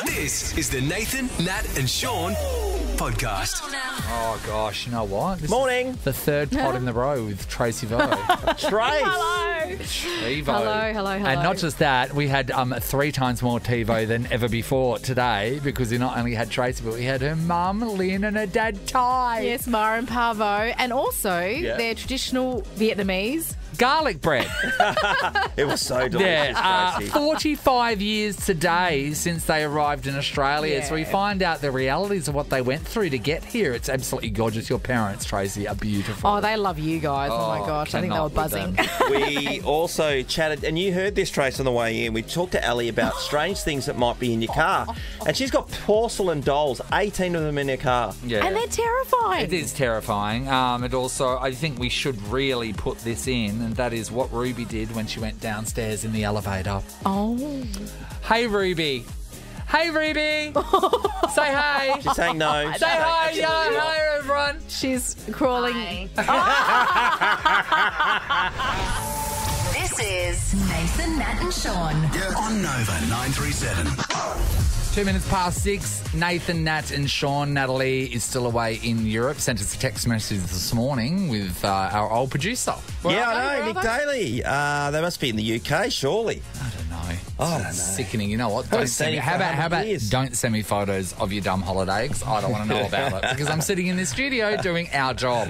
This is the Nathan, Nat and Sean podcast. Oh, gosh, you know what? This Morning. is the third pod in the row with Tracy Vo. Trace. Hello. Trevo. Hello. And not just that, we had 3 times more TiVo than ever before today because we not only had Tracy, but we had her mum, Lynn, and her dad, Ty. Yes, Mara and Pavo. And also their traditional Vietnamese. Garlic bread. It was so delicious, Tracy. 45 years today since they arrived in Australia. Yeah. So we find out the realities of what they went through to get here. It's absolutely gorgeous. Your parents, Tracy, are beautiful. Oh, they love you guys. Oh my gosh. I think they were cannot buzzing. with We also chatted, and you heard this, Trace, on the way in. We talked to Ellie about strange things that might be in your car. And she's got porcelain dolls, 18 of them in her car. Yeah. And they're terrifying. It is terrifying. And also, I think we should really put this in, and that is what Ruby did when she went downstairs in the elevator. Oh. Hey, Ruby. Hey, Ruby. Say hey. She's saying no. Say hi. Yeah, hi, everyone. She's crawling. This is Nathan, Nat and Sean. On Nova 937. 2 minutes past 6. Nathan, Nat and Sean. Natalie is still away in Europe. Sent us a text message this morning with our old producer. Yeah, I know, Nick Daly. They must be in the UK, surely. I don't know. I don't know. Sickening. You know what? Haven't Don't send me. seen it How for about 100 years. don't send me photos of your dumb holiday because I don't want to know about it because I'm sitting in this studio doing our job.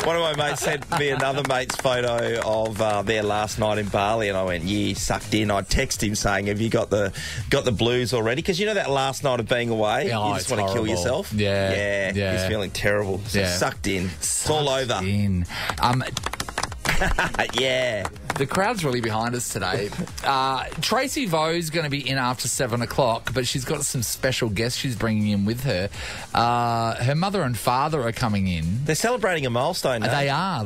One of my mates sent me another mate's photo of their last night in Bali, and I went, "Yeah, sucked in." I texted him saying, "Have you got the blues already?" Because you know that last night of being away, Oh, you just it's want to kill horrible. yourself. Yeah. He's feeling terrible. So Yeah. sucked in. It's all over. In. Yeah. The crowd's really behind us today. Tracy Vo's going to be in after 7 o'clock, but she's got some special guests she's bringing in with her. Her mother and father are coming in. They're celebrating a milestone, no? They are.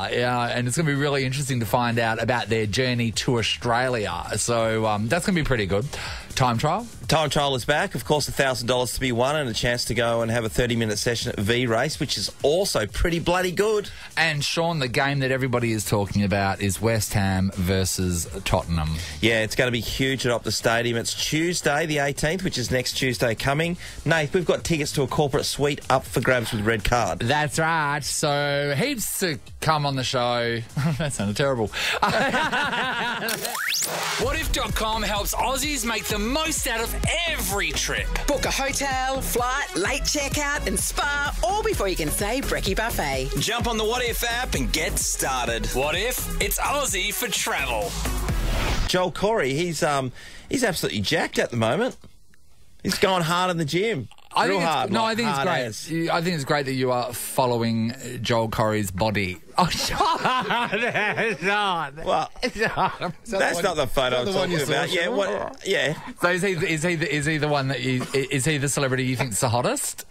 And it's going to be really interesting to find out about their journey to Australia. So that's going to be pretty good. Time trial? Time trial is back. Of course, $1,000 to be won and a chance to go and have a 30-minute session at V-Race, which is also pretty bloody good. And Sean, the game that everybody is talking about is West Ham versus Tottenham. Yeah, it's going to be huge at Optus Stadium. It's Tuesday, the 18th, which is next Tuesday coming. Nath, we've got tickets to a corporate suite up for grabs with Red Card. That's right. So heaps to come on the show. That sounded terrible. Whatif.com helps Aussies make the most out of every trip. Book a hotel, flight, late checkout and spa all before you can say brekkie buffet. Jump on the What If app and get started. What if? It's Aussie for travel. Joel Corey, he's absolutely jacked at the moment. He's going hard in the gym. I think it's hard great. as. I think it's great that you are following Joel Corey's body. Oh, Sean! Well, that's not the photo I'm talking about. Yeah, what? Yeah. So is he the one that is he the celebrity you think's the hottest?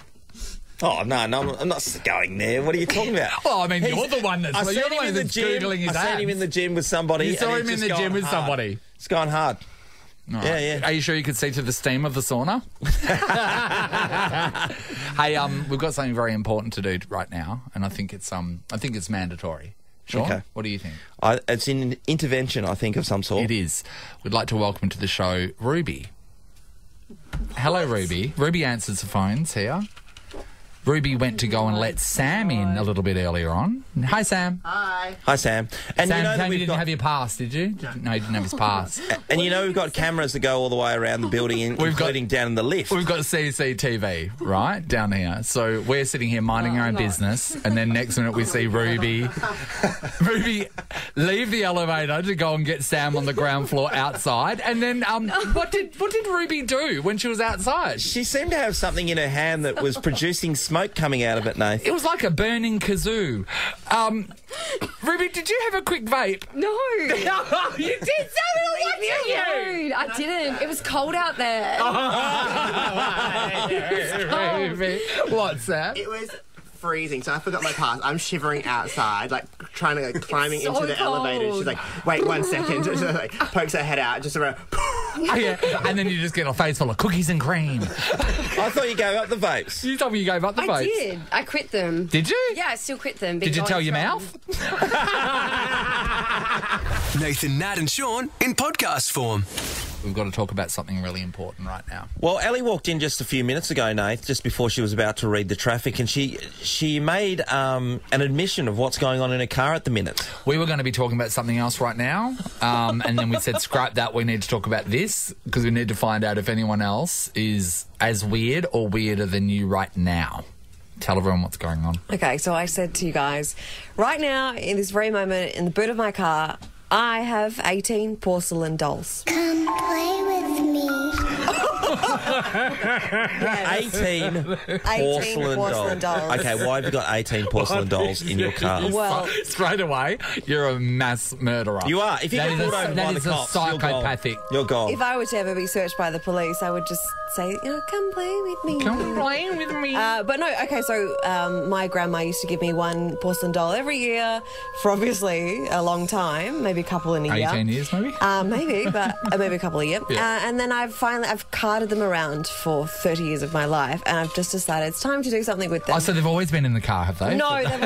Oh no, I'm not going there. What are you talking about? Well, I mean, you're the one that's I seen him in the gym. googling his I seen him abs. in the gym with somebody. You saw and him he's in the just gym gone with hard. somebody. It's gone hard. All Yeah, right. yeah. Are you sure you could see through the steam of the sauna? Hey, we've got something very important to do right now, and I think it's mandatory. Sean, Okay. what do you think? It's an intervention, I think, of some sort. It is. We'd like to welcome to the show Ruby. Hello, Ruby. Ruby answers the phones here. Ruby went to go and let Sam in a little bit earlier on. Hi, Sam. Hi, Sam. And Sam, you know that you we've didn't got have your pass, did you? No, you didn't have his pass. and you know we've got cameras that go all the way around the building, including down in the lift. We've got CCTV, right, down here. So we're sitting here minding our own business, and then next minute we see Ruby leave the elevator to go and get Sam on the ground floor outside. And then what did Ruby do when she was outside? She seemed to have something in her hand that was producing smoke coming out of it, Nath. It was like a burning kazoo. Ruby, did you have a quick vape? No. You did? Samuel, what did you? No, I didn't. It was cold out there. Ruby, what's that? It was freezing, so I forgot my pass. I'm shivering outside, like trying to climbing so into the cold. elevator. She's like, "Wait 1 second." Just like pokes her head out, just around. Yeah, and then you just get a face full of cookies and cream. I thought you gave up the vapes. You told me you gave up the I vapes. did. I quit them. Did you? Yeah, I still quit them. Did you tell your mouth? Nathan, Nat and Sean in podcast form. we've got to talk about something really important right now. Well, Ellie walked in just a few minutes ago, Nath, just before she was about to read the traffic, and she made an admission of what's going on in her car at the minute. We were going to be talking about something else right now, and then we said, scrap that, we need to talk about this, because we need to find out if anyone else is as weird or weirder than you right now. Tell everyone what's going on. Okay, so I said to you guys, right now, in this very moment, in the boot of my car, I have 18 porcelain dolls. Come play with me. 18 porcelain dolls. Okay, why have you got 18 porcelain dolls in your car? Well, straight away, you're a mass murderer. You are. If you get pulled over by the that is a cops, psychopathic. You're gone. if I were to ever be searched by the police, I would just say, come play with me. Come play with me. But no, okay, so my grandma used to give me one porcelain doll every year for obviously a long time, maybe a couple in a year. 18 years, maybe? Maybe, but maybe a couple a year. Yeah. And then I've carted them around for 30 years of my life, and I've just decided it's time to do something with them. Oh, so they've always been in the car, have they? No, they've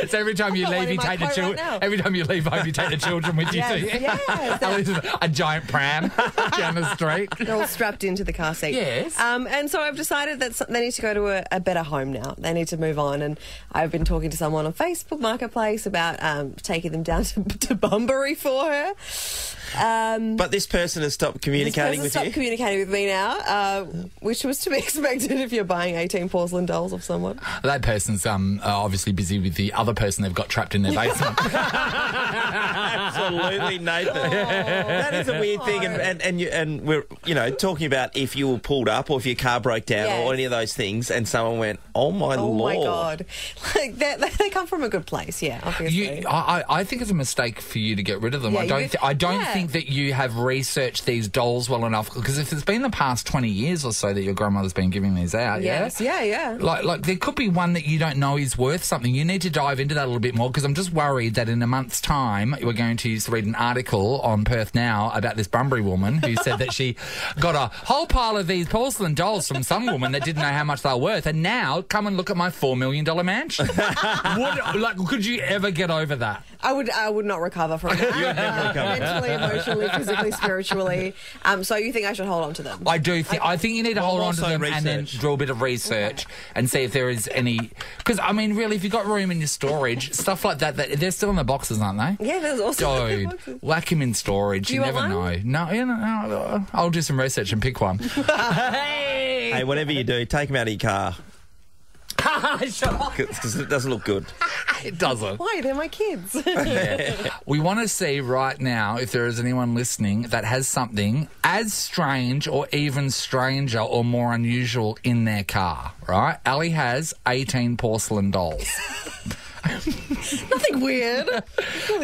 So every time you leave, you take the children. Every time you leave home, you take the children with you. Yes, too. A giant pram down the street. They're all strapped into the car seat. Yes. And so I've decided that they need to go to a better home now. They need to move on. And I've been talking to someone on Facebook Marketplace about taking them down to Bunbury for her. But this person has stopped communicating with you? Stopped communicating with me now, which was to be expected if you're buying 18 porcelain dolls of someone. That person's obviously busy with the other person they've got trapped in their basement. Absolutely, Nathan. That is a weird thing, and we're talking about if you were pulled up or if your car broke down or any of those things, and someone went, "Oh my lord!" Oh my god! Like they come from a good place, yeah. Obviously, I think it's a mistake for you to get rid of them. Yeah, I don't think that you have researched these dolls well enough, because if it's been the past 20 years or so that your grandmother's been giving these out, yes, yeah. Like there could be one that you don't know is worth something. You need to dive into that a little bit more, because I'm just worried that in a month's time we're going to read an article on Perth Now about this Bunbury woman who said that she got a whole pile of these porcelain dolls from some woman that didn't know how much they were worth, and now come and look at my $4 million mansion. Could you ever get over that? I would not recover from that. You would never recover. Mentally, emotionally, physically, spiritually. So you think I should hold on to them? I do. I think you need to hold on to them research. and then do a bit of research and see if there is any. Because I mean, really, if you've got room in your storage, stuff like that, they're still in the boxes, aren't they? Yeah, there's also. Dude, whack him in storage. Do you you never want know. No, I'll do some research and pick one. Hey, whatever you do, take them out of your car. Shut up. Because it doesn't look good. It doesn't. Why? They're my kids. We want to see right now if there is anyone listening that has something as strange or even stranger or more unusual in their car, right? Ellie has 18 porcelain dolls. Nothing weird.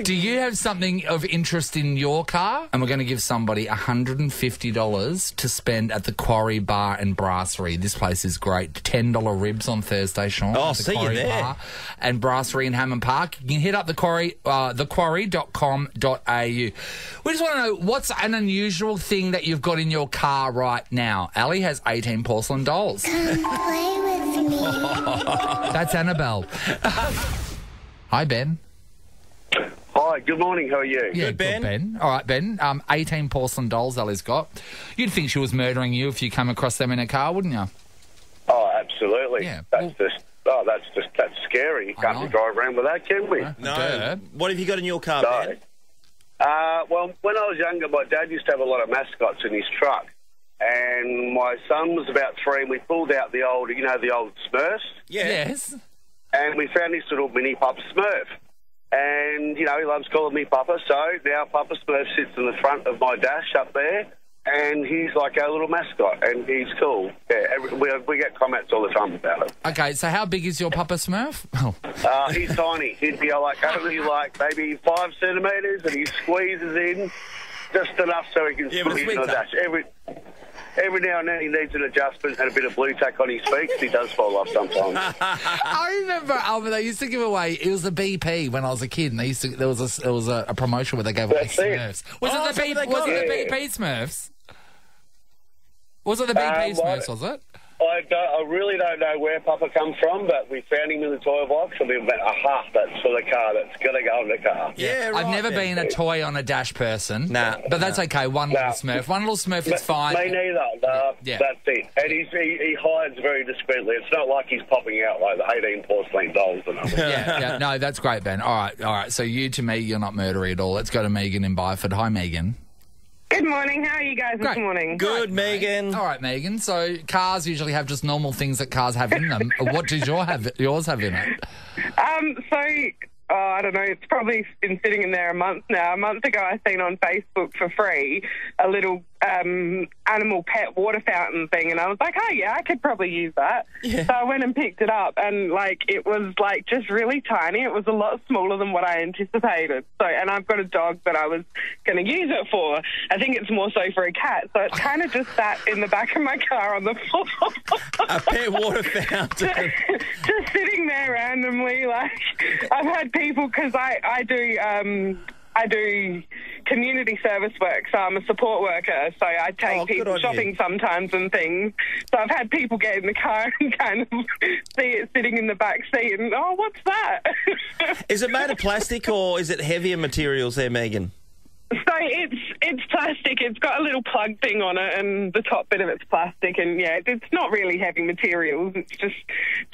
Do you have something of interest in your car? And we're going to give somebody $150 to spend at the Quarry Bar and Brasserie. This place is great. $10 ribs on Thursday, Sean. Oh, at the see you Quarry there. Bar and Brasserie in Hammond Park. You can hit up the Quarry, thequarry.com.au. We just want to know, what's an unusual thing that you've got in your car right now? Ellie has 18 porcelain dolls. Come play with me. That's Annabelle. Hi, Ben. Hi, good morning. How are you? Yeah, Good, Ben. All right, Ben. 18 porcelain dolls Ellie's got. You'd think she was murdering you if you come across them in a car, wouldn't you? Oh, absolutely. Yeah. That's scary. Can't drive around with that, can we? No. What have you got in your car, No. Ben? Well, when I was younger, my dad used to have a lot of mascots in his truck. And my son was about 3, and we pulled out the old Smurfs. Yeah. Yes. And we found this little mini Papa Smurf. And, he loves calling me Papa, so now Papa Smurf sits in the front of my dash up there, and he's like our little mascot, and he's cool. Yeah, we get comments all the time about it. Okay, so how big is your Papa Smurf? Oh. He's tiny. He'd be only maybe 5 centimetres, and he squeezes in just enough so he can squeeze in the dash. Every now and then he needs an adjustment and a bit of blue tack on his feet, because he does fall off sometimes. I remember, they used to give away, it was a BP when I was a kid, and there was a promotion where they gave away Smurfs. Was it the BP Smurfs? Was it the BP Smurfs, was it? I really don't know where Papa comes from, but we found him in the toy box, and we've got a half that's for the car that's going to go in the car. Yeah, right. I've never been a toy on a dash person. Nah. But that's okay. One little Smurf. One little Smurf is fine. Me neither. Yeah. That's it. And he hides very discreetly. It's not like he's popping out like the 18 porcelain dolls. Yeah. No, that's great, Ben. All right. So you to me, you're not murdery at all. Let's go to Megan in Byford. Hi, Megan. Good morning. How are you guys this morning? Good, Megan. All right, Megan. So cars usually have just normal things that cars have in them. What does yours have in it? I don't know, it's probably been sitting in there a month now. A month ago I seen on Facebook for free a little animal pet water fountain thing, and I was like, oh yeah, I could probably use that. Yeah. So I went and picked it up, and it was just really tiny. It was a lot smaller than what I anticipated. And I've got a dog that I was going to use it for. I think it's more so for a cat, so it's kind of just sat in the back of my car on the floor. A pet water fountain. Just sitting there randomly. I've had people, because I do community service work, so I'm a support worker, so I take people shopping sometimes and things. So I've had people get in the car and kind of see it sitting in the back seat and, oh, what's that? Is it made of plastic or is it heavier materials there, Megan? So it's plastic. It's got a little plug thing on it, and the top bit of it's plastic. And yeah, it's not really heavy materials. It's just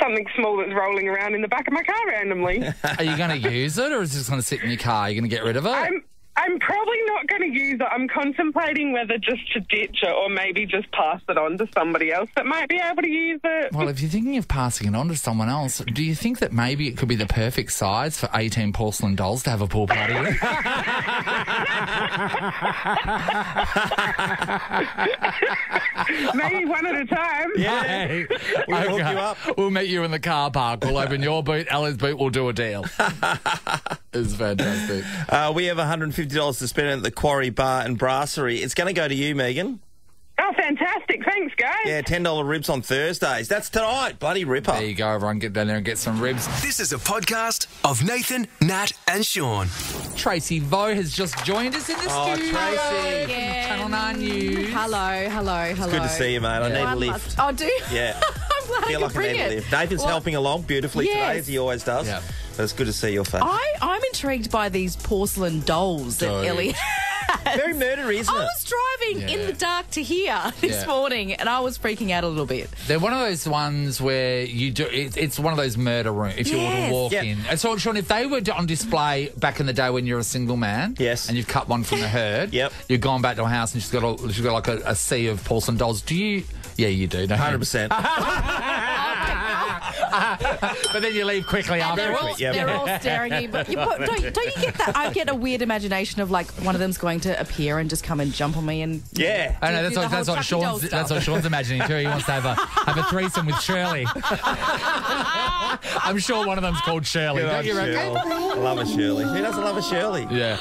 something small that's rolling around in the back of my car randomly. Are you going to use it, or is it just going to sit in your car? Are you going to get rid of it? I'm probably not going to use it. I'm contemplating whether just to ditch it or maybe just pass it on to somebody else that might be able to use it. Well, if you're thinking of passing it on to someone else, do you think that maybe it could be the perfect size for 18 porcelain dolls to have a pool party in? Maybe one at a time. Yeah. We'll hook you up. We'll meet you in the car park. We'll open your boot, Ellie's boot. We'll do a deal. It's fantastic. We have $150 to spend at the Quarry Bar and Brasserie. It's going to go to you, Megan. Oh, fantastic. Thanks, guys. Yeah, $10 ribs on Thursdays. That's tonight. Bloody ripper. There you go, everyone. Get down there and get some ribs. This is a podcast of Nathan, Nat and Sean. Tracy Vo has just joined us in the studio. Tracy. Channel 9 News. Hello. It's good to see you, mate. I need a lift. Oh, do you? Yeah. I'm glad Feel I like could bring I need a it. lift. Nathan's helping along beautifully today, as he always does. Yeah. But it's good to see your face. I'm intrigued by these porcelain dolls that Ellie has. Very murdery, isn't it? I was driving in the dark to here this morning, and I was freaking out a little bit. They're one of those ones where you do. It's one of those murder rooms. If you were to walk in, and so Sean, if they were on display back in the day when you're a single man, and you've cut one from the herd, you've gone back to a house and she's got like a sea of porcelain dolls. Do you? Yeah, you do. 100%. But then you leave quickly after. They're all staring at you. But don't you get that? I get a weird imagination of one of them's going to appear and just come and jump on me and I know that's what Sean's imagining too. He wants to have a threesome with Shirley. I'm sure one of them's called Shirley. Don't you reckon? I love a Shirley. Who doesn't love a Shirley? Yeah.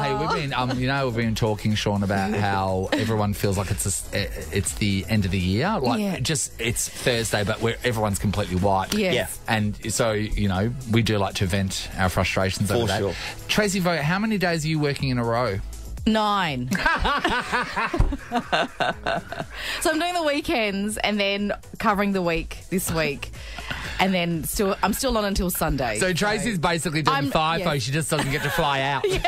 Hey, we've been talking, Sean, about how everyone feels like it's the end of the year. It's Thursday, but everyone's completely white. Yes. Yeah. And so, we do like to vent our frustrations over that. Sure. Tracy Vo, how many days are you working in a row? 9. So I'm doing the weekends and then covering the week this week. And then I'm still on until Sunday. So Tracy's basically doing FIFO. She just doesn't get to fly out. Slave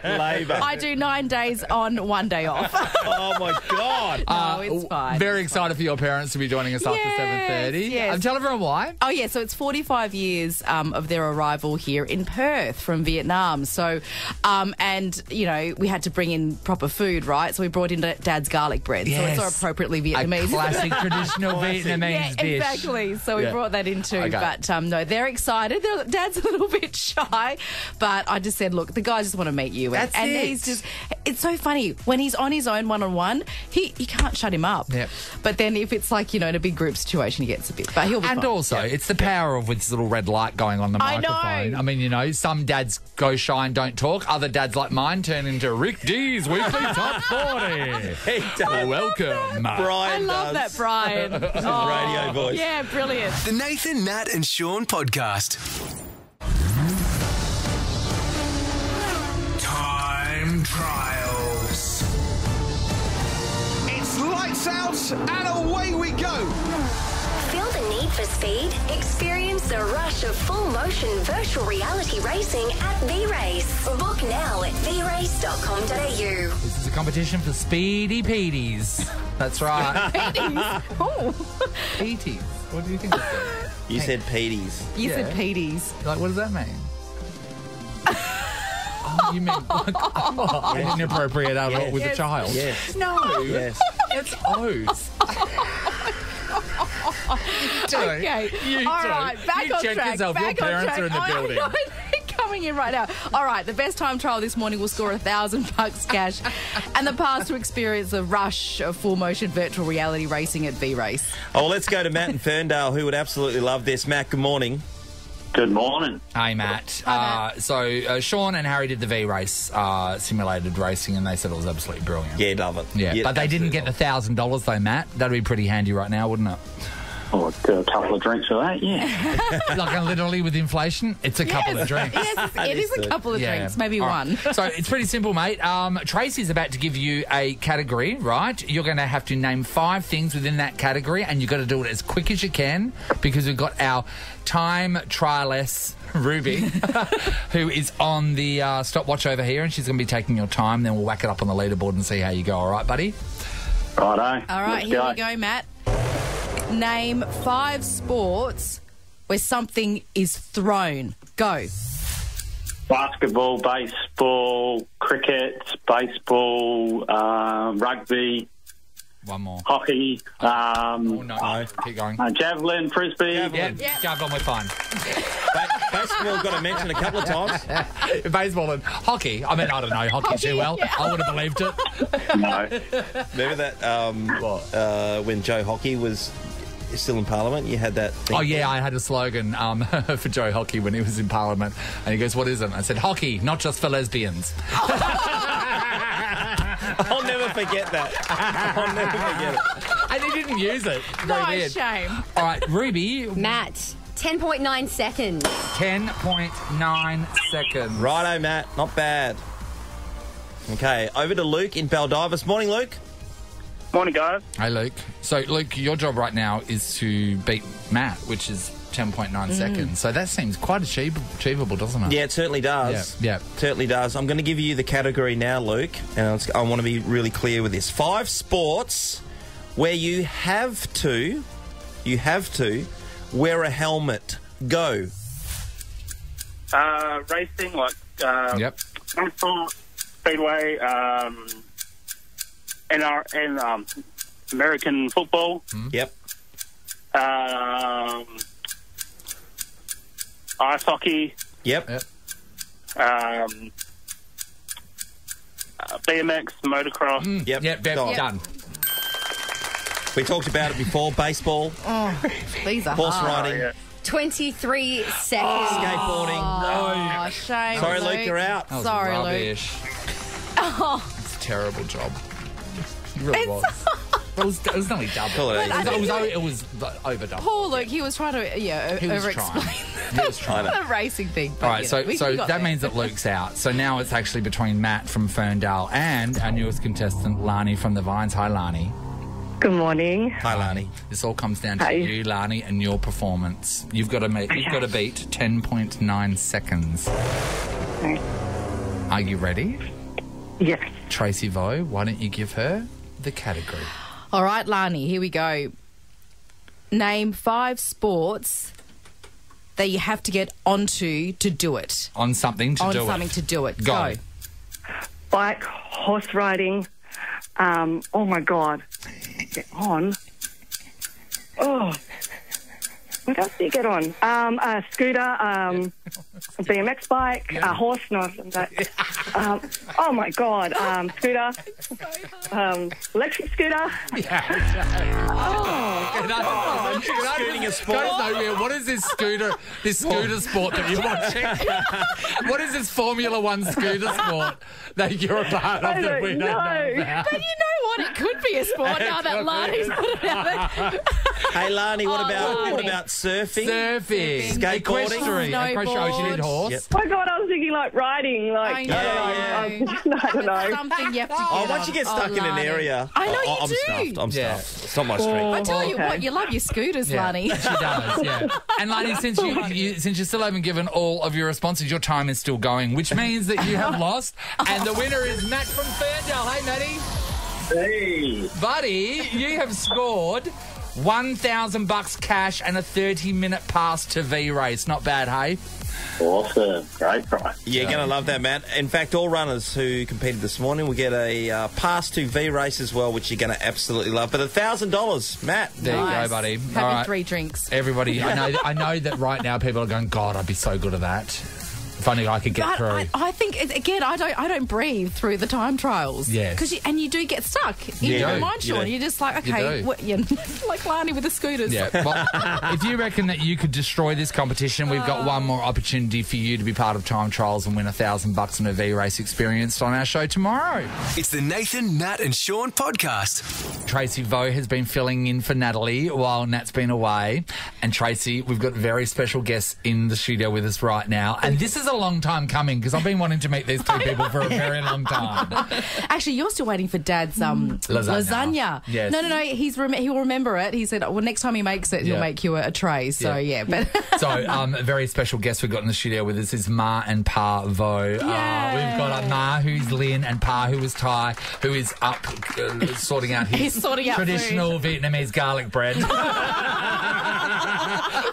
labour. I do 9 days on, 1 day off. Oh, my God. No, it's fine. Very excited for your parents to be joining us after 7:30. Yes. Tell everyone why. Oh, yeah. So it's 45 years of their arrival here in Perth from Vietnam. So, we had to bring in proper food, right? So we brought in Dad's garlic bread. Yes. So it's so appropriately Vietnamese. A classic traditional Vietnamese dish. Exactly. So we brought that in too. Okay. But no, they're excited. Dad's a little bit shy. But I just said, look, the guys just want to meet you. And he's just, it's so funny. When he's on his own one-on-one, you can't shut him up. Yep. But then if it's in a big group situation, he gets a bit. But he'll be fine. And also, it's the power of this little red light going on the microphone. I mean, some dads go shy and don't talk. Other dads like mine turn into Rick D's Weekly Top 40. Welcome. Brian I love that, Brian. His radio voice. Yeah, brilliant. The Nathan, Nat and Sean podcast. Time trials. It's lights out and away we go. Feel the need for speed? Experience the rush of full-motion virtual reality racing at V-Race. Book now at vrace.com.au. This is a competition for speedy Peaties. That's right. Peaties? Oh. Peaties. What do you think? You said Peaties. You said Peaties. Like, what does that mean? Oh, you mean like, an inappropriate adult with a child? Yes. No. Yes. It's O's. Okay. All right, back you on check track. yourself. Back Your on parents track. are in the building. I know, they're coming in right now. All right, the best time trial this morning will score $1,000 cash and the pass to experience the rush of full-motion virtual reality racing at V-Race. Oh, well, let's go to Matt in Ferndale, who would absolutely love this. Matt, good morning. Good morning. Hey, Matt. Hi, Matt. So Sean and Harry did the V-Race simulated racing, and they said it was absolutely brilliant. Yeah, love it. Yeah, but they didn't get the $1,000 though, Matt. That'd be pretty handy right now, wouldn't it? Oh, a couple of drinks for that, yeah. Like literally with inflation, it's a couple of drinks. Yes, it is a couple of drinks, maybe All one. right. So it's pretty simple, mate. Tracy's about to give you a category, right? You're going to have to name 5 things within that category, and you've got to do it as quick as you can because we've got our time trialess Ruby, who is on the stopwatch over here, and she's going to be taking your time. Then we'll whack it up on the leaderboard and see how you go. All right, buddy? Righto. All right, here we go, Matt. Name 5 sports where something is thrown. Go. Basketball, baseball, cricket, baseball, rugby. One more. Hockey. No, keep going. Javelin, frisbee. Javelin, we're fine. Basketball got to mention a couple of times. Baseball and hockey. I mean, I don't know hockey too well. Yeah. I would have believed it. No. Remember that when Joe Hockey was still in Parliament, you had that thing? Oh, yeah, I had a slogan for Joe Hockey when he was in Parliament. And he goes, what is it? And I said, hockey, not just for lesbians. I'll never forget that. I'll never forget it. And he didn't use it. No, Very weird. shame. All right, Ruby. Matt, 10.9 seconds. 10.9 seconds. Righto, Matt. Not bad. Okay, over to Luke in Baldivis. Morning, Luke. Morning, guys. Hey, Luke. So, Luke, your job right now is to beat Matt, which is 10.9 seconds. So that seems quite achievable, doesn't it? Yeah, it certainly does. Yeah. Certainly does. I'm going to give you the category now, Luke, and I want to be really clear with this. 5 sports where you have to wear a helmet. Go. Racing, like Yep. Speedway, and American football. Yep. Ice hockey. Yep. BMX, motocross. Yep. Done. We talked about it before. Baseball, Oh, these are horse hard. riding, 23 seconds. skateboarding. Oh, shame, Sorry, Luke. Luke, you're out. That was Sorry, Luke. rubbish. Oh, It's a terrible job. It really was. It was nearly double. Call it It was over double. poor Luke. He was trying to, He was over-explain trying. He was trying. the racing thing. But, All right, so we got that there. means that Luke's out. So now it's actually between Matt from Ferndale and our newest contestant, Lani from the Vines. Hi, Lani. Good morning. Hi, Lani. This all comes down to Hi. you, Lani, and your performance. You've got to beat 10.9 seconds. Okay. Are you ready? Yes. Tracy Vo, why don't you give her the category? All right, Lani, here we go. Name 5 sports that you have to get onto to do it. On something to do it. On something to do it. Go. Bike, horse riding. Oh, my God. Get on. Oh. What else do you get on? A scooter, a BMX bike, a horse, oh my God, scooter, electric scooter. Scooting a sport. What is this scooter sport that you're watching? What is this Formula One scooter sport that you're a part of that we don't know about? But you know what? It could be a sport now that Lani's put it out there. Hey, Lani, what Lani. about surfing? Surfing. Skateboarding. Equestrian. Snowboard. She did horse. Yep. Oh my God, I was thinking like riding. Like, I don't know. Something you have to get once you get stuck in an area, I know you I'm do. stuffed. I'm stuffed. It's not my street. I tell you what, you love your scooters, Lani. She does, yeah. And Lani, since you still haven't given all of your responses, your time is still going, which means that you have lost. And the winner is Matt from Ferndale. Hey, Matty. Hey. Buddy, you have scored $1,000 cash and a 30-minute pass to V-Race. Not bad, hey? Awesome. Great price. You're going to love that, Matt. In fact, all runners who competed this morning will get a pass to V-Race as well, which you're going to absolutely love. But $1,000, Matt. There you go, buddy. Having 3 drinks. Everybody, I know that right now people are going, God, I'd be so good at that. If only I could get through. I think, again, I don't breathe through the time trials. Yeah. And you do get stuck in your mind, Sean. You're just like, okay, like Lani with the scooters. Yeah. Well, if you reckon that you could destroy this competition, we've got one more opportunity for you to be part of time trials and win $1,000 and a V-Race experience on our show tomorrow. It's the Nathan, Nat and Sean podcast. Tracy Vo has been filling in for Natalie while Nat's been away. And Tracy, we've got very special guests in the studio with us right now. And this is a long time coming because I've been wanting to meet these two people for a very long time. Actually, you're still waiting for Dad's lasagna. Yes. No. He will remember it. He said, well, next time he makes it, he'll make you a tray. So, but So, a very special guest we've got in the studio with us is Ma and Pa Vo. We've got Ma, who's Lynn, and Pa, who is Thai, who is up sorting out his traditional Vietnamese garlic bread.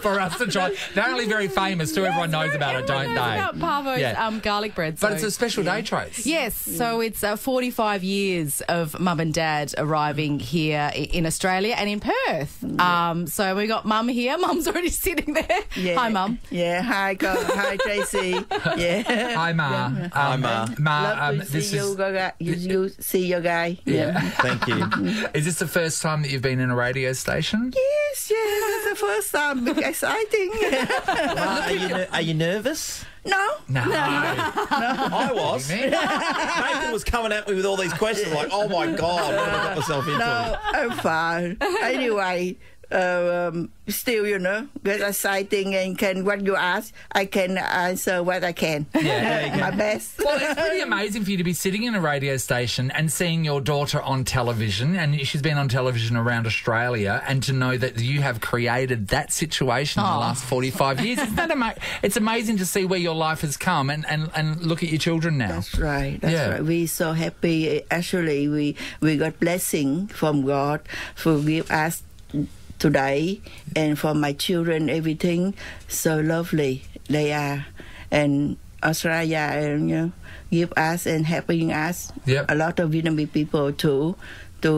For us to try. They're only very famous too. Everyone knows about it, don't they? About Pavo's garlic bread. But it's a special day, Trace. Yes. So it's 45 years of Mum and Dad arriving here in Australia and in Perth. So we got Mum here. Mum's already sitting there. Yeah. Hi, Mum. Yeah. Hi, hi, Tracy. Yeah. Hi, Ma. Hi, Ma. Ma, love to see you guy. You see your guy. Yeah. Thank you. Is this the first time that you've been in a radio station? Yes. It's the first time. Exciting. Are you nervous? No. I was. Nathan was coming at me with all these questions like, oh my God, what have I got myself into? No, I'm fine. Anyway, still, get exciting and what you ask, I can answer what I can. Yeah, my best. Well, it's pretty amazing for you to be sitting in a radio station and seeing your daughter on television, and she's been on television around Australia, and to know that you have created that situation in the last 45 years. Isn't that it's amazing to see where your life has come and look at your children now. That's right. Right. We're so happy. Actually, we got blessing from God for give us today, and for my children, everything so lovely they are, and Australia, and give us and helping us a lot of Vietnamese people to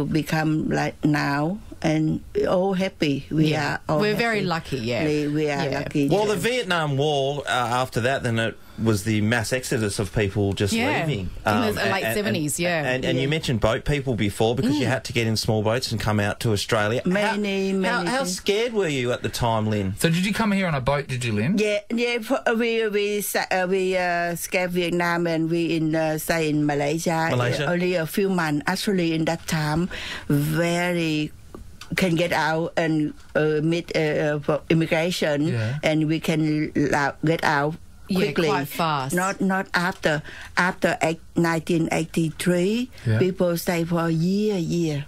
become like now, and all happy. We're very lucky. We are lucky. Well, the Vietnam War after that, then it was the mass exodus of people just leaving. In the late 70s, And you mentioned boat people before because you had to get in small boats and come out to Australia. Many. How scared were you at the time, Lynn? So did you come here on a boat, did you, Lynn? Yeah. We escaped Vietnam and we stay in Malaysia. Only a few months. Actually, in that time, very can get out and meet for immigration, and we can get out quickly, quite fast. Not after 1983. People stay for a year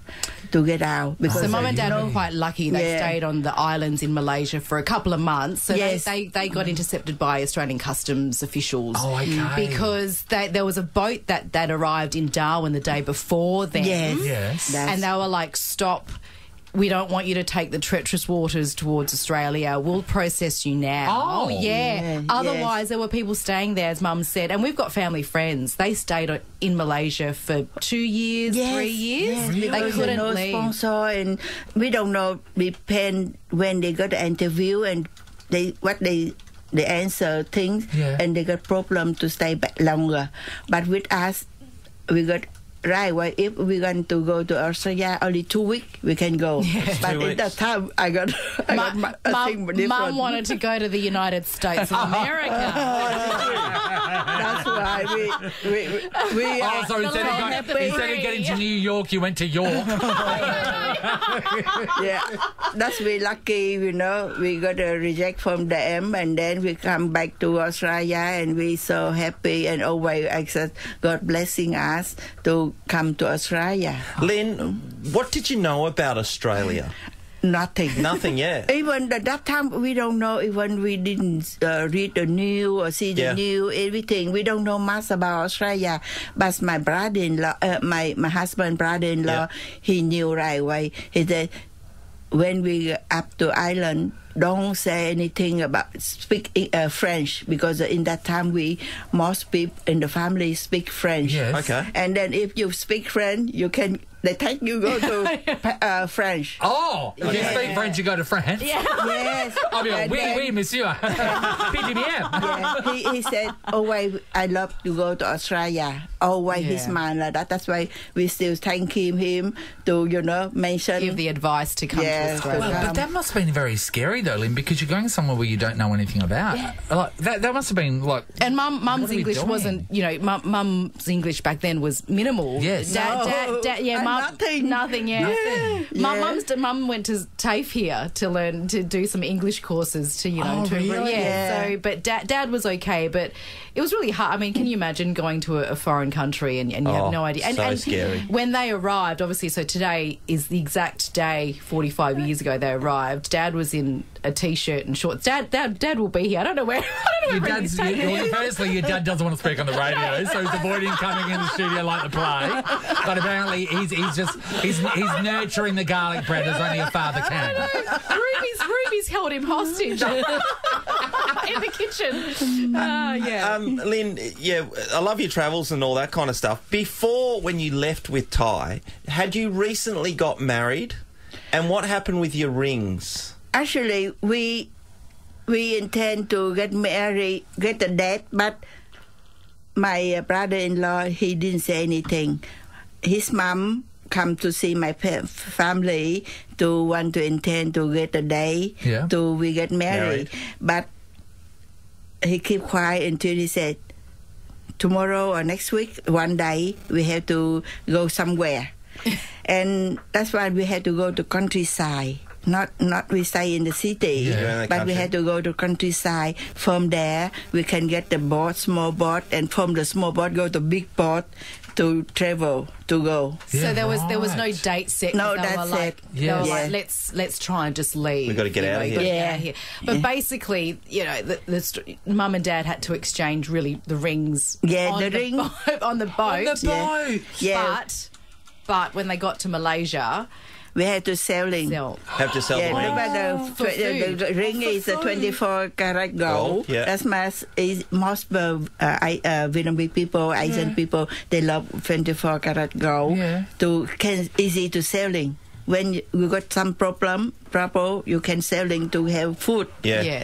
to get out. Because so Mum and Dad were quite lucky. They stayed on the islands in Malaysia for a couple of months. So they got intercepted by Australian customs officials. Oh, okay. Because there was a boat that arrived in Darwin the day before them. Yes. And they were like, stop. We don't want you to take the treacherous waters towards Australia. We'll process you now. Otherwise, there were people staying there, as Mum said. And we've got family friends. They stayed in Malaysia for 2 years, 3 years. Yes, they couldn't no leave. Sponsor, and we don't know. Depend when they got the interview and they answer things, and they got problem to stay back longer. But with us, we got. Right, well, if we're going to go to Australia, only 2 weeks we can go. But at that time, I got thing different. Mum wanted to go to the United States of America. That's why. we are so instead of getting to New York, you went to York. Yeah, that's we lucky, you know. We got a reject from them, and then we come back to Australia, and we so happy and always accept God blessing us to come to Australia. Lynn, what did you know about Australia? Nothing. Nothing, yeah. Even at that time, we don't know. Even we didn't read the news or see the news, everything. We don't know much about Australia. But my brother-in-law, my husband brother-in-law, he knew right away. He said, when we up to Ireland, don't say anything about speak French, because in that time most people in the family speak French. Yes. Okay. And then if you speak French, they take you go to French. Oh, if you speak French, you go to France. Yeah. Yes. I'll be like, oui, monsieur. He said, always, I love to go to Australia. Always his mind like that. That's why we still thank him to, mention. Give the advice to come to Australia. Well, but that must have been very scary, though, Lynn, because you're going somewhere where you don't know anything about. Yeah. Like, that must have been like... And Mum's English wasn't, Mum's English back then was minimal. Yes. Nothing. Mum went to TAFE here to do some English courses to really? Yeah. So, but Dad was okay, but it was really hard. I mean, can you imagine going to a foreign country and you have no idea? And scary. When they arrived, obviously, so today is the exact day 45 years ago they arrived. Dad was in a t-shirt and shorts. Dad will be here. I don't know where. Firstly, your dad doesn't want to speak on the radio, so he's avoiding coming in the studio like the play. But apparently, he's nurturing the garlic bread as only a father can. Ruby's held him hostage in the kitchen. Lynn, I love your travels and all that kind of stuff. Before, when you left with Ty, had you recently got married? And what happened with your rings? Actually, we intend to get married, get a date, but my brother-in-law, he didn't say anything. His mom come to see my family to want to intend to get a day to we get married. But he kept quiet until he said, tomorrow or next week, one day, we have to go somewhere. And that's why we had to go to countryside. Not we stay in the city, but we had to go to countryside. From there, we can get the boat, small boat, and from the small boat go to big boat to travel to go. So there was no date set. No, that's it. They were like, let's try and just leave. We've got to get out of here. Yeah. But basically, the mum and dad had to exchange really the rings. Yeah, on the ring on the boat. On the boat. Yeah. But when they got to Malaysia, we had to sell. Have to sell the ring. Remember the ring is a 24 karat gold. That's most Vietnamese people, Asian people, they love 24 karat gold. Easy to selling. When you got some problem, you can selling to have food.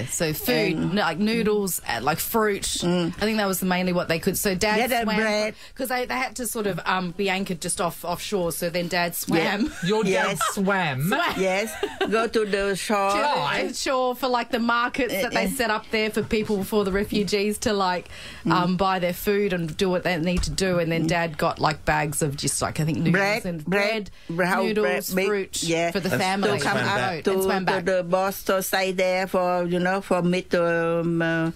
So food, like noodles, like fruit. I think that was mainly what they could. So Dad swam, because they had to sort of be anchored just offshore. So then Dad swam. Your dad swam? Yes, go to the shore. To the shore for like the markets that they set up there for people, for the refugees to buy their food and do what they need to do. And then Dad got like bags of just like, I think, noodles and bread, noodles, fruit for the family. To come up to the boss to stay there for me to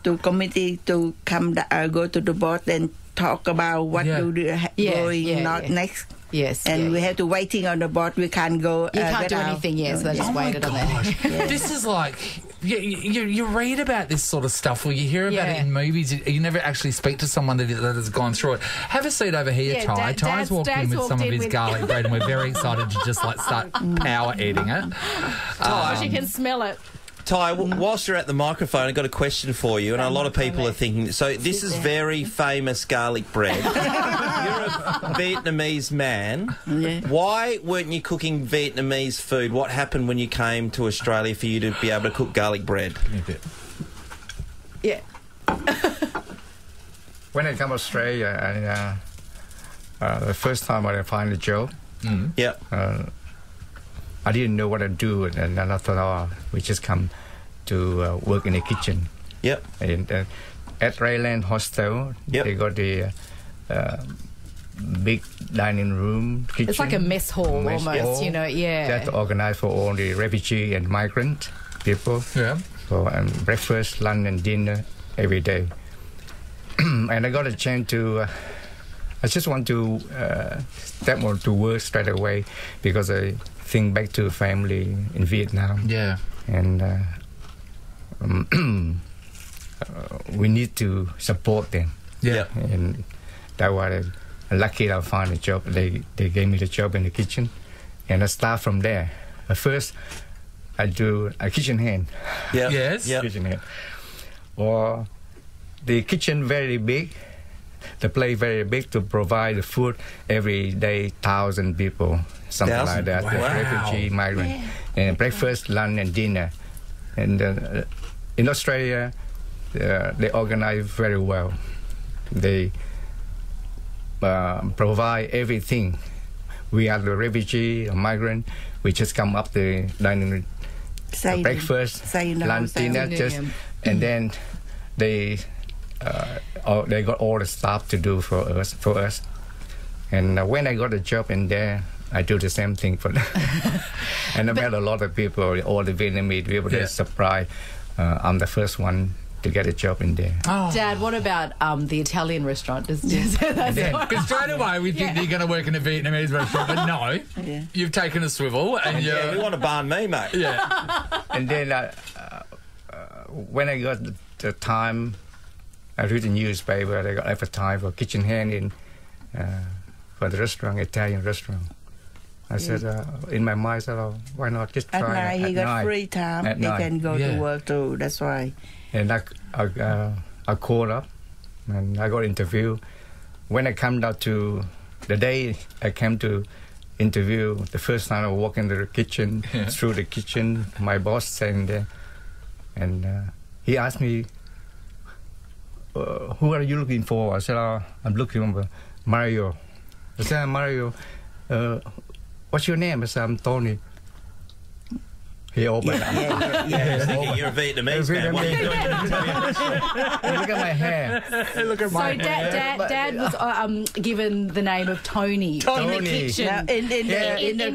to committee to come go to the boat and talk about what going next. Yes, and we have to waiting on the boat. We can't go. You can't do anything. So they just waited on there. This is like you read about this sort of stuff, or you hear about it in movies. You never actually speak to someone that has gone through it. Have a seat over here, Ty. Ty's walked in with some of his garlic bread, and we're very excited to just start power eating it. She can smell it. Ty, whilst you're at the microphone, I've got a question for you, and a lot of people are thinking, so this is very famous garlic bread. You're a Vietnamese man. Why weren't you cooking Vietnamese food? What happened when you came to Australia for you to be able to cook garlic bread? When I come to Australia, the first time I find a job, I didn't know what to do, and then I thought, we just come to work in the kitchen. And at Rayland Hostel. They got the big dining room, kitchen. It's like a mess hall almost, you know, That's organized for all the refugee and migrant people. Yeah. So breakfast, lunch, and dinner every day. And I got a chance to. I just want to step on to work straight away because I think back to family in Vietnam. Yeah. And we need to support them. Yeah. And that was lucky I found a job. They gave me the job in the kitchen, and I start from there. First, I do a kitchen hand. Yeah. Yes. Yep. Kitchen hand. Or the kitchen very big. The place very big to provide the food every day, 1,000 people, something like that. Wow. Refugee, migrant, and breakfast, lunch, and dinner. And in Australia, they organize very well. They provide everything. We are the refugee, a migrant. We just come up the dining room, breakfast, lunch, dinner, and then they got all the stuff to do for us. And when I got a job in there, I do the same thing for them. And I met a lot of people, all the Vietnamese people. They're surprised. I'm the first one to get a job in there. Oh. Dad, what about the Italian restaurant? Because straight away we think you're going to work in a Vietnamese restaurant, but no, you've taken a swivel and you want to barn me, mate. Yeah. And then when I got the time, I read the newspaper. They got advertised for kitchen hand in for the restaurant, Italian restaurant. I said in my mind, I said, why not just try at night? He got free time. He can go to work too. That's why. And I called up and I got interview. When I come down to the day I came to interview, the first time I walk into the kitchen, through the kitchen, my boss standing there, and he asked me, who are you looking for? I said, I'm looking for Mario. I said, Mario, what's your name? I said, I'm Tony. He opened up. You're a Vietnamese man. What are you doing? Look at my hair. Look at my hair. Dad was given the name of Tony. In the kitchen. In the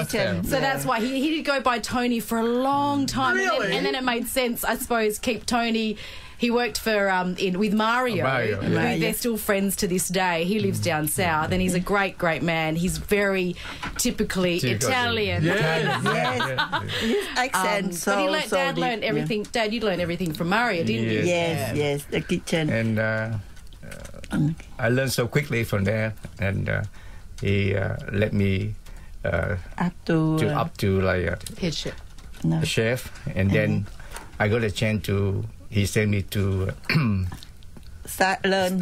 kitchen. So that's why he did go by Tony for a long time. Really? And then it made sense, I suppose, keep Tony. He worked for with Mario. They're still friends to this day. He lives down south, and he's a great man. He's very typically Italian. Yes. His accent. But Dad learned everything. Dad, you learned everything from Mario, didn't you? Yes, the kitchen. And I learned so quickly from there, and he let me up to like head chef. A chef, and then I got a chance to. He sent me to learn.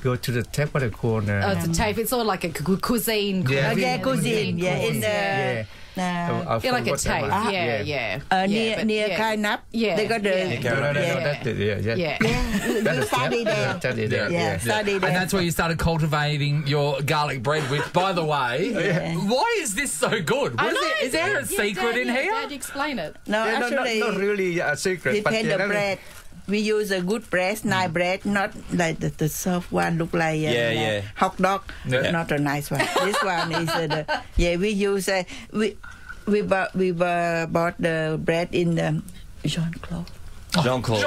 Go to the TAFE. What they call it? It's a TAFE. It's sort of like a cuisine. Cuisine. You're like a TAFE. Near Khai Nap. They got the. Study there. Study there. And that's where you started cultivating your garlic bread. Which, by the way, why is this so good? Is there a secret in here? Dad, explain it. No, actually, not really a secret. But the bread. We use a good bread, nice bread, not like the soft one, look like hot dog. Not a nice one. This one is we use we bought the bread in the Jean-Claude. Jean-Claude.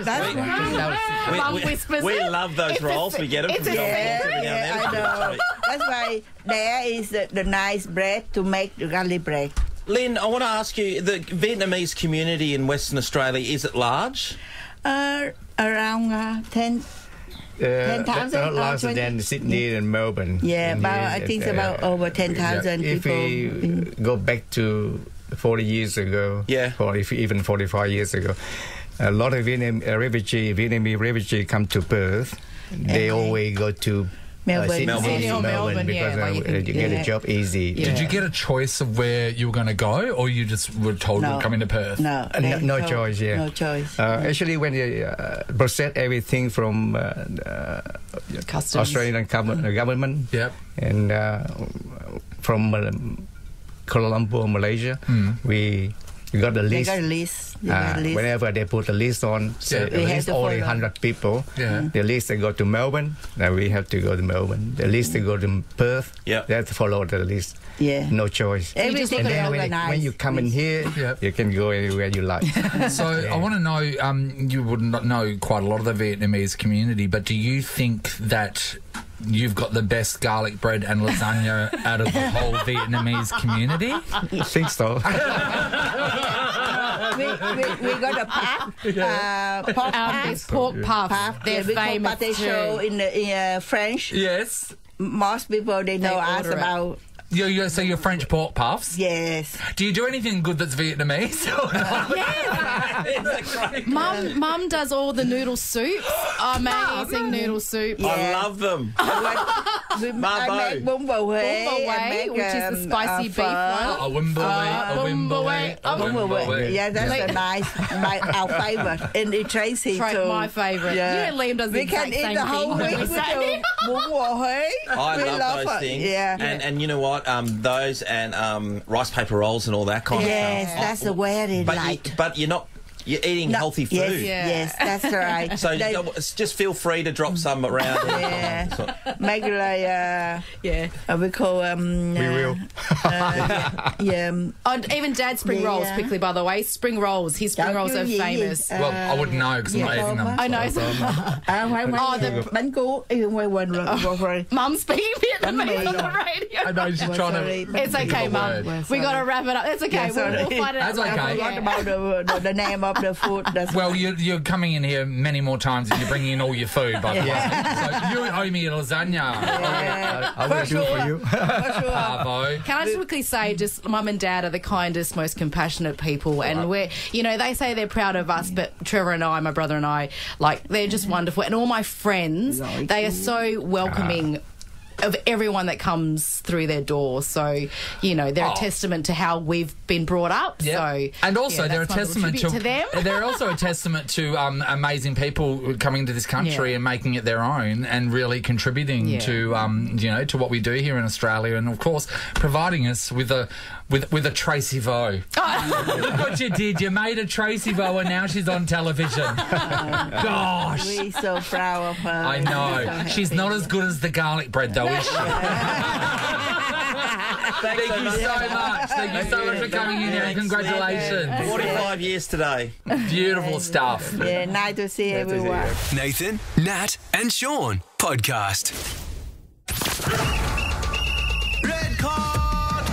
That's right. We love those rolls. We get them from Jean-Claude every now and then. I know. That's why there is the nice bread to make the garlic bread. Lynn, I want to ask you, the Vietnamese community in Western Australia, is it large? Around 10,000. Not larger than Sydney and Melbourne. Yeah, I think it's about over 10,000 people. If we go back to 40 years ago, or even 45 years ago, a lot of Vietnamese refugees come to Perth. They always go to Melbourne because you get a job easy. Did you get a choice of where you were going to go, or you just were told you were coming to Perth? No choice. No choice. Actually, when you process everything from Customs. Australian government, and from Kuala Lumpur, Malaysia, we We got the list. They got a list. They got a list. Whenever they put the list on, say we at have least to only follow. 100 people. Yeah. The list they go to Melbourne, then we have to go to Melbourne. The list they go to Perth, they have to follow the list. Yeah. No choice. Everything And then organized. when you come in here, you can go anywhere you like. So I want to know, you would not know quite a lot of the Vietnamese community, but do you think that you've got the best garlic bread and lasagna out of the whole Vietnamese community? I think so. we got a puff, pork puff. Pork puffs. They're we famous call pâté chaud in French. Yes. Most people, they know us order it. about... So you're French pork puffs? Yes. Do you do anything good that's Vietnamese? Mum does all the noodle soups. Amazing noodle soups. I love them. I make bún bò Huế. Bún bò I Huế, make, which is the spicy beef one. Bún bò Huế. Yeah, that's a nice, our favourite. And the Tracy too. My favourite. Yeah. You and Liam does the We can exact eat same the whole thing. week with the bún bò Huế. I We love those it. things. Yeah. And you know what? Those and rice paper rolls and all that kind of stuff. Yes, that's the way they like. But you're eating healthy food. Yes, that's right. So just feel free to drop some around. Yeah. Make like we call we will. Even Dad's spring rolls, quickly, by the way. Spring rolls. His spring rolls are famous. Well, I wouldn't know because I'm not eating them. I know. bánh cuốn. Mum speaking Vietnamese on the radio. I know she's trying to. It's okay, Mum. We got to wrap it up. It's okay. We'll find it out. That's okay. I forgot about the name of the food. Well, you're coming in here many more times and you're bringing in all your food, by the way. So you owe me a lasagna. I will do for you. Bravo. Can I just quickly say, just Mum and Dad are the kindest, most compassionate people, and we're, they say they're proud of us, but Trevor and I, my brother and I, they're just wonderful, and all my friends, they are so welcoming of everyone that comes through their door. So, they're a testament to how we've been brought up. Yep. So, and also they're a testament to them. They're also a testament to amazing people coming to this country and making it their own and really contributing to to what we do here in Australia, and of course providing us with a Tracy Vo. Look what you did. You made a Tracy Vo and now she's on television. Gosh. We're so proud of her. I know. She's not as good as the garlic bread though, is she? Thank you so much. Thank you so much for coming in here and congratulations. 45 years today. Beautiful stuff. Yeah, nice to see everyone. Nathan, Nat and Sean podcast. Red card!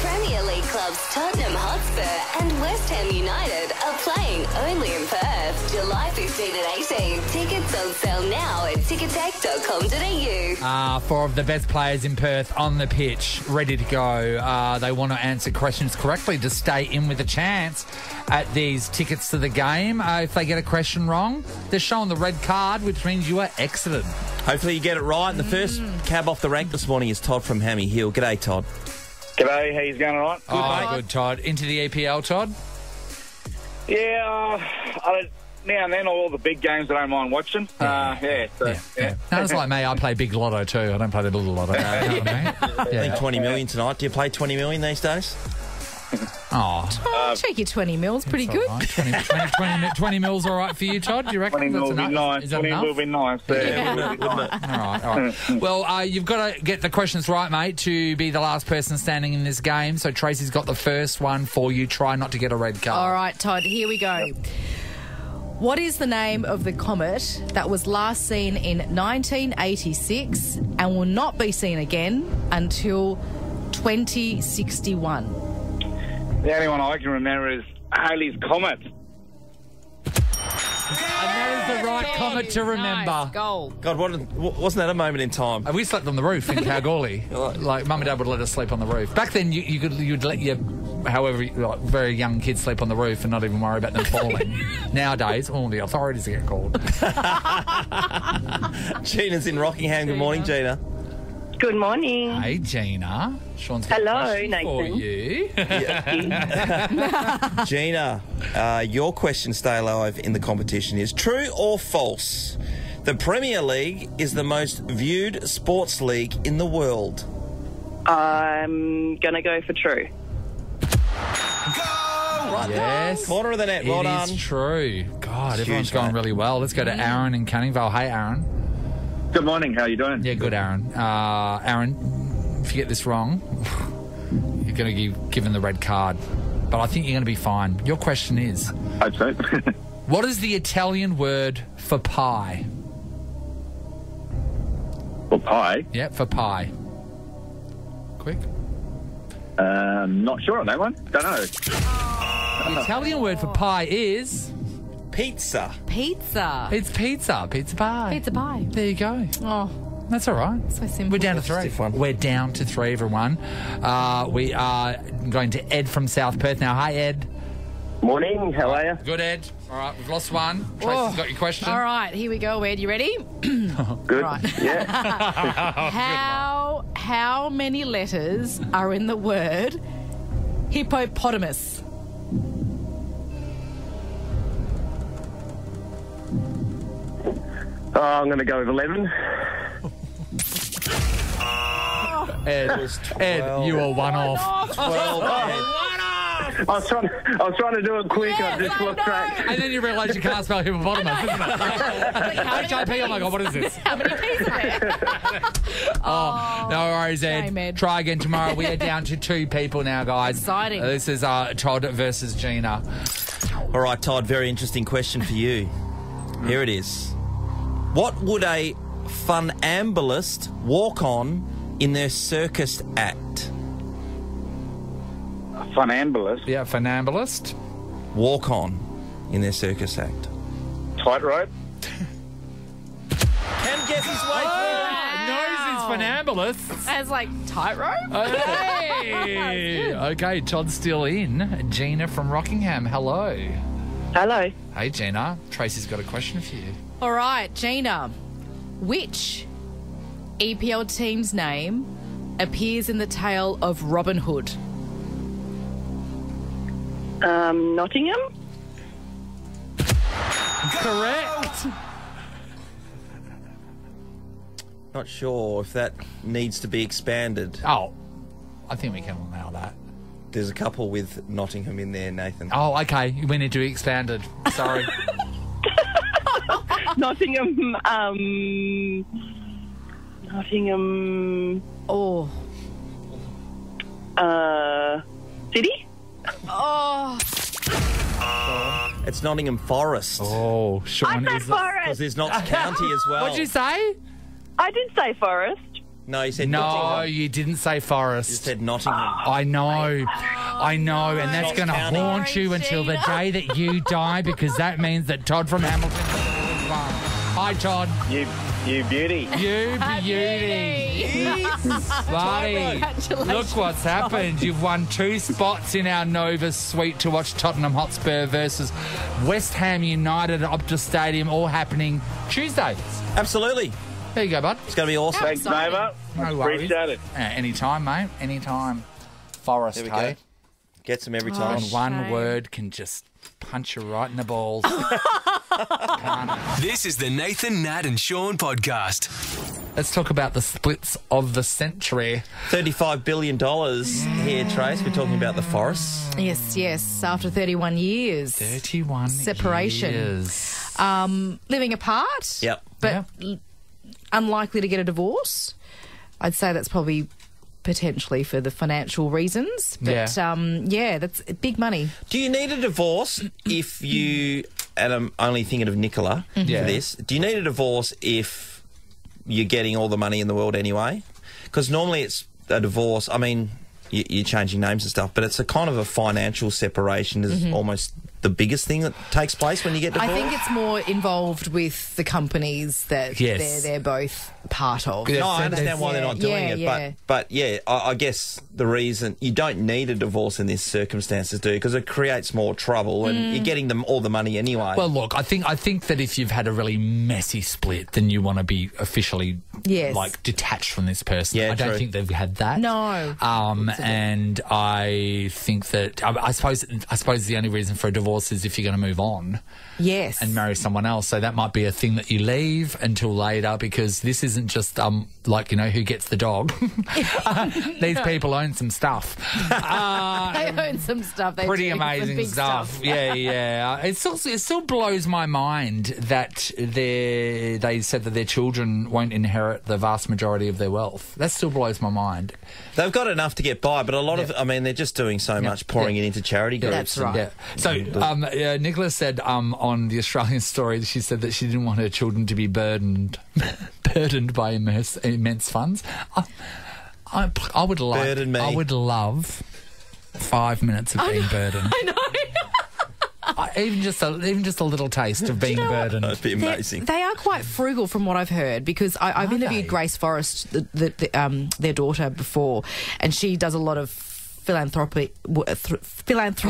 Premier League clubs Tottenham Hotspur and West Ham United are playing only in Perth, July 15 and 18. Tickets on sale now at ticketek.com.au. 4 of the best players in Perth on the pitch, ready to go. They want to answer questions correctly to stay in with a chance at these tickets to the game. If they get a question wrong, they're showing the red card, which means you are exited. Hopefully you get it right. And the first cab off the rank this morning is Todd from Hammy Hill. G'day, Todd. G'day, how you going, all right? Good, Todd. Into the EPL, Todd? Yeah, now and then all the big games I don't mind watching. No, it's like me. I play big lotto too. I don't play the little lotto. I think 20 million tonight. Do you play 20 million these days? Cheeky 20 mils, pretty good. Right. 20 mils all right for you, Todd? Do you reckon 20 mil will be nice. Is that 20 enough? will be nice. All right. Well, you've got to get the questions right, mate, to be the last person standing in this game. So Tracy's got the first one for you. Try not to get a red card. All right, Todd, here we go. What is the name of the comet that was last seen in 1986 and will not be seen again until 2061? The only one I can remember is Halley's Comet. And that is the right comet to remember. Nice, goal. God, wasn't that a moment in time? We slept on the roof in Kalgoorlie. Like, Mum and Dad would let us sleep on the roof. Back then, you'd let your, very young kids sleep on the roof and not even worry about them falling. Nowadays, the authorities get called. Gina's in Rockingham. Good morning, Gina. Good morning. Hey, Gina. Sean's got a question for you. Gina, your question, stay alive in the competition, is true or false? The Premier League is the most viewed sports league in the world. I'm going to go for true. Right. Yes. Corner of the net. Well done. It is true. God, Huge, everyone's going mate. really well. Let's go to Aaron in Canningvale. Hey, Aaron. Good morning. How are you doing? Yeah, good, Aaron. Aaron, if you get this wrong, you're going to be given the red card. But I think you're going to be fine. Your question is... Hope so. What is the Italian word for pie? For pie? Yeah, for pie. Quick. Not sure on that one. Don't know. The Italian word for pie is... Pizza. Pizza. It's pizza. Pizza pie. Pizza pie. There you go. Oh, that's all right. so simple. We're down to 3. We're down to 3, everyone. We are going to Ed from South Perth now. Hi, Ed. Morning. How are you? Good, Ed. All right, we've lost one. Tracy's got your question. All right, here we go, Ed. You ready? Good. Right. Yeah. How many letters are in the word hippopotamus? Oh, I'm going to go with 11. Ed, you are one off. 12. I was trying to do it quick. I just lost track. And then you realise you can't spell hippopotamus, isn't it? HIP, oh my God, what is this? How many P's are there? Oh, no worries, Ed. Shame, Ed. Try again tomorrow. We are down to 2 people now, guys. Exciting. This is Todd versus Gina. All right, Todd, very interesting question for you. Here it is. What would a funambulist walk on in their circus act? A funambulist? Yeah, funambulist. Walk on in their circus act. Tightrope? Can guess his way Knows his funambulist. As like tightrope? Hey! Okay, Todd's still in. Gina from Rockingham, hello. Hello. Hey, Gina. Tracy's got a question for you. All right, Gina. Which EPL team's name appears in the tale of Robin Hood? Nottingham? Correct. Not sure if that needs to be expanded. Oh, I think we can allow that. There's a couple with Nottingham in there, Nathan. Oh, okay. We need to be expanded. Sorry. Nottingham. Nottingham. Oh. City? Oh. It's Nottingham Forest. Oh, Sean I said Forest. Because there's Notts County as well. What'd you say? I did say Forest. No, you said No, Nottingham. you didn't say Forest. You said Nottingham. I know, and that's going to haunt you until the day that you die, because that means that Todd from Hamilton has won. Hi, Todd. You beauty. You beauty. Buddy, look what's happened. You've won 2 spots in our Nova suite to watch Tottenham Hotspur versus West Ham United at Optus Stadium, all happening Tuesday. Absolutely. There you go, bud. It's going to be awesome. Thanks, Nova. No worries. Appreciate it. Anytime, mate. Anytime. Forest, There we hey? go. Gets them every time. And one word can just punch you right in the balls. This is the Nathan, Nat and Sean podcast. Let's talk about the splits of the century. $35 billion here, Trace. We're talking about the forests. Yes. After 31 years. 31 separation. years. Living apart. Yep. But unlikely to get a divorce. I'd say that's probably potentially for the financial reasons. But, that's big money. Do you need a divorce if you... And I'm only thinking of Nicola for this. Do you need a divorce if you're getting all the money in the world anyway? Because normally it's a divorce. I mean, you're changing names and stuff, but it's a kind of a financial separation is almost the biggest thing that takes place when you get divorced. I think it's more involved with the companies that they're both part of. No, I understand why they're not doing it, but I guess the reason you don't need a divorce in these circumstances, do you? Because it creates more trouble, and you're getting them all the money anyway. Well, look, I think that if you've had a really messy split, then you want to be officially like detached from this person. I don't think they've had that. No. And I think that I suppose the only reason for a divorce is if you're going to move on. Yes. And marry someone else. So that might be a thing that you leave until later, because this isn't just like, you know, who gets the dog. These people own some stuff. They own some stuff. They pretty do. amazing stuff. Yeah. It still blows my mind that they said that their children won't inherit the vast majority of their wealth. That still blows my mind. They've got enough to get by, but a lot of, I mean, they're just doing so much, pouring it into charity groups. That's right. So Nicola said on the Australian Story, she said that she didn't want her children to be burdened by immense funds. I would love 5 minutes of being burdened. I know. Even just a little taste of being burdened. That'd be amazing. They are quite frugal, from what I've heard, because I've interviewed Grace Forrest, their daughter, before, and she does a lot of philanthropic Is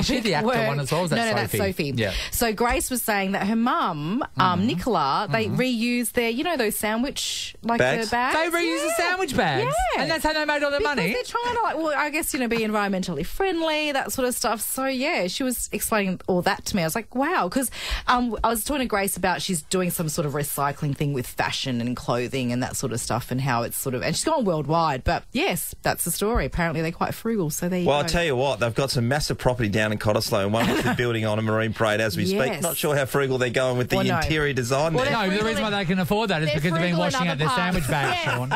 she the actor work. one as well? Is that no, Sophie? that's Sophie. Yeah. So Grace was saying that her mum, Nicola, they reuse their, you know, those sandwich bags. They reuse the sandwich bags, and that's how they made all their money. They're trying to I guess, you know, be environmentally friendly, that sort of stuff. So yeah, she was explaining all that to me. I was like, wow, because I was talking to Grace about she's doing some sort of recycling thing with fashion and clothing and that sort of stuff, and how it's sort of, and she's gone worldwide. But yes, that's the story. Apparently they're quite frugal. So they. Well, I'll tell you what, they've got some massive property down in Cottesloe, and one which is building on a marine parade as we speak. Not sure how frugal they're going with the interior design there. No, the reason why they can afford that is because they've been washing out their sandwich bags, Sean.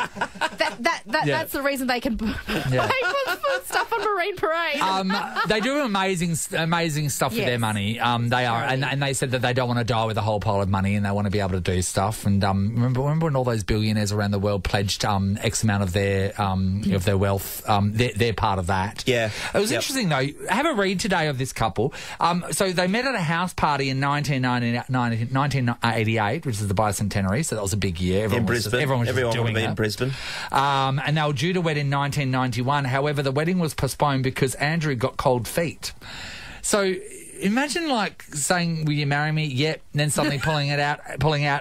That's the reason they can pay for stuff on Marine Parade. They do amazing stuff with their money. They are, and they said that they don't want to die with a whole pile of money, and they want to be able to do stuff. And remember when all those billionaires around the world pledged X amount of their wealth? They're part of that. Yeah, it was interesting though. Have a read today of this couple. So they met at a house party in 1988, which is the bicentenary. So that was a big year. In Brisbane, everyone was doing to be in Brisbane. And they were due to wed in 1991. However, the wedding was postponed because Andrew got cold feet. So imagine like saying, "Will you marry me?" Yep. And then suddenly pulling out,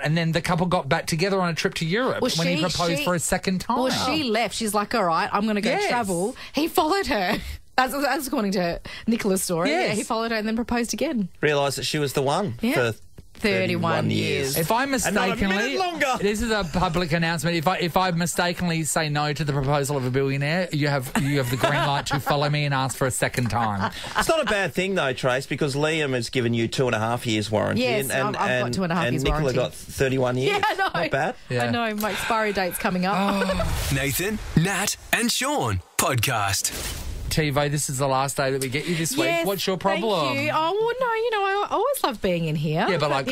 and then the couple got back together on a trip to Europe when he proposed for a second time. Well, she left. She's like, "All right, I'm going to go travel." He followed her. That's according to Nicola's story. Yes. Yeah, he followed her and then proposed again. Realised that she was the one for 31 years. If I mistakenly, and not a minute longer. This is a public announcement. If I mistakenly say no to the proposal of a billionaire, you have the green light to follow me and ask for a second time. It's not a bad thing though, Trace, because Liam has given you 2.5 years warranty. Yes, I've got 2.5 years warranty. And Nicola got 31 years. Yeah, I know. Not bad. Yeah. I know. My expiry date's coming up. Nathan, Nat, and Sean podcast. TiVo, this is the last day that we get you this week. Yes, what's your problem? Thank you. Oh, well, no, you know, I always love being in here. Yeah, but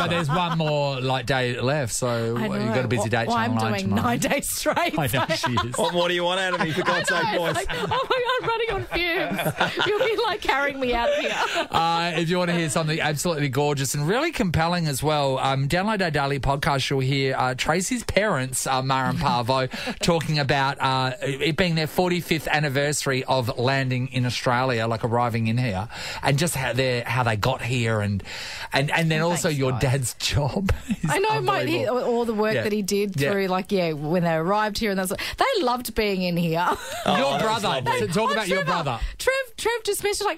there's one more day left, so you've got a busy date. I'm doing 9 days straight. I know she is. What more do you want out of me, for God's sake, boys? Like, oh my God, I'm running on fumes. You'll be carrying me out of here. If you want to hear something absolutely gorgeous and really compelling as well, download our daily podcast. You'll hear Tracy's parents, Mara and Parvo, talking about it being their 45th anniversary of landing in Australia, arriving in here, and just how they got here, and then also your dad's job. I know, all the work that he did through, when they arrived here, and they loved being in here. Your brother. Talk about your brother. Trev just mentioned, I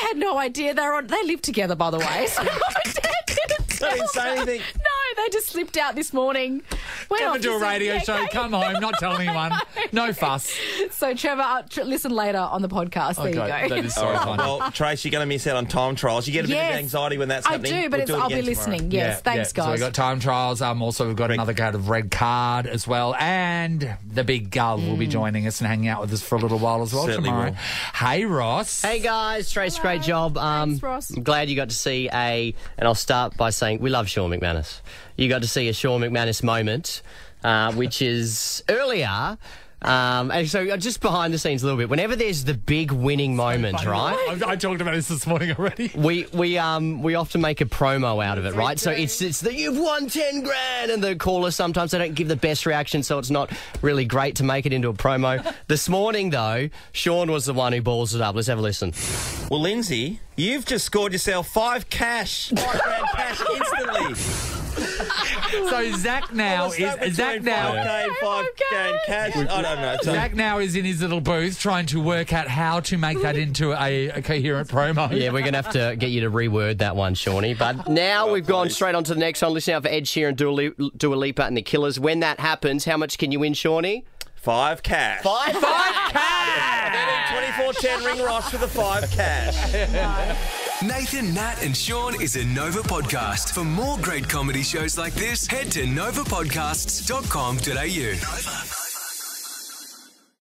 had no idea they lived together, by the way. So my dad didn't say anything. No, they just slipped out this morning. Come and do a radio show. Come home, not tell anyone. No fuss. So Trevor, listen later on the podcast. There you go. That is so funny. Well, Trace, you're going to miss out on time trials. You get a bit of anxiety when that's happening. I do, but I'll be listening. Yes, thanks, guys. So we've got time trials. Also, we've got another kind of red card as well, and the big gull will be joining us and hanging out with us for a little while as well tomorrow. Hey, Ross. Hey, guys. Trace, great job. Thanks, Ross. I'm glad you got to see and I'll start by saying we love Sean McManus. You got to see a Sean McManus moment, which is earlier. And so just behind the scenes a little bit, whenever there's the big winning moment, right? I talked about this morning already. We often make a promo out of it, right? So it's the you've won 10 grand, and the callers sometimes they don't give the best reaction, so it's not really great to make it into a promo. This morning though, Sean was the one who balls it up. Let's have a listen. Well, Lindsay, you've just scored yourself 5 grand cash instantly. So Zach now is Zach now. 5K and cash. I don't know. Zach now is in his little booth trying to work out how to make that into a coherent promo. Yeah, we're going to have to get you to reword that one, Shawnee. But now we've gone straight on to the next one. Listen out for Ed Sheeran, Dua Lipa and the Killers. When that happens, how much can you win, Shawnee? 5 cash. 5 cash! 2410 ring Ross for the 5 cash. Nathan, Nat and Sean is a Nova podcast. For more great comedy shows like this, head to novapodcasts.com.au. Nova.